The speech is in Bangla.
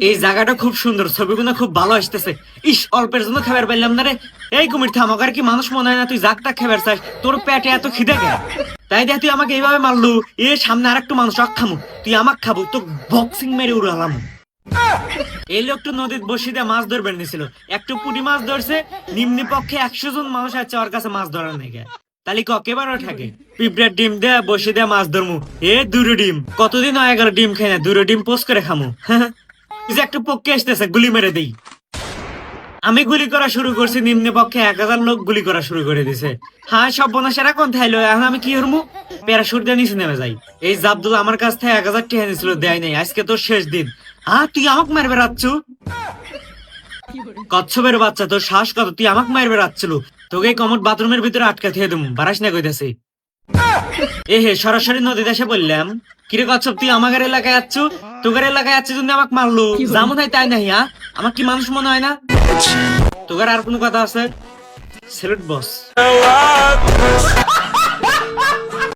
এই জায়গাটা খুব সুন্দর, ছবিগুলো খুব ভালো আসতেছে। ইস, অল্পের জন্য খাবার পাইলাম না রে। এই কুমির থাম, আর কি মানুষ মনে হয় না তুই জাগটা খাবার চাস? তোর পেটে এত খিদে গে? তাই দেখ তুই আমাকে এইভাবে মারলু। এ সামনে আর একটু মানুষ খামু, তুই আমাক খাবো, তো বক্সিং মেরে উড়ালাম। এই লোকটা নদীর বসি দিয়ে মাছ ধরবেন নিছিল, একটু পুঁটি মাছ ধরছে। নিম্নি পক্ষে 100 জন মানুষ আছে ওর কাছে মাছ ধরার নাকি। তাহলে কেবারও থাকে পিঁপড়ার ডিম দেয়া বসে দেয়া মাছ ধরমু। এ দুটো ডিম, কতদিন হয়ে গেল ডিম খাই না, দুটো ডিম পোস্ট করে খামু। যে একটা পক্ষে আসতেছে, গুলি মেরে দেই। আমি গুলি করা শুরু করছি, নিম্নে পক্ষে 1000 লোক গুলি করা শুরু করে দিছে। হ্যাঁ, সব বনাসেরা কোন থাইলো, এখন আমি কি হরমু? প্যারাশুট দিয়ে নিচে নেমে যাই। এই জাবদুল আমার কাছ থেকে 1000 টাকা নিয়েছিল, দেয় নাই। আজকে তোর শেষ দিন। হ্যাঁ, তুই আমাকে মারবে রাখছু? কচ্ছপের বাচ্চা, তোর শ্বাস কত? তুই আমাকে মারবে রাখছিল। তোকে কমট বাথরুমের ভিতরে আটকা থিয়ে দেবো, বারাস না কইতাছি। এ হে, সরাসরি নদী দেশে বললাম। কিরে কচ্ছপ, তুই আমাদের এলাকায় যাচ্ছ? তোদের এলাকায় যাচ্ছে জন্য আমাকে মারলো, যেমন হয় তাই নাই। হ্যাঁ, আমার কি মানুষ মনে হয় না? তোদের আর কোনো কথা আছে? সেলুট বস।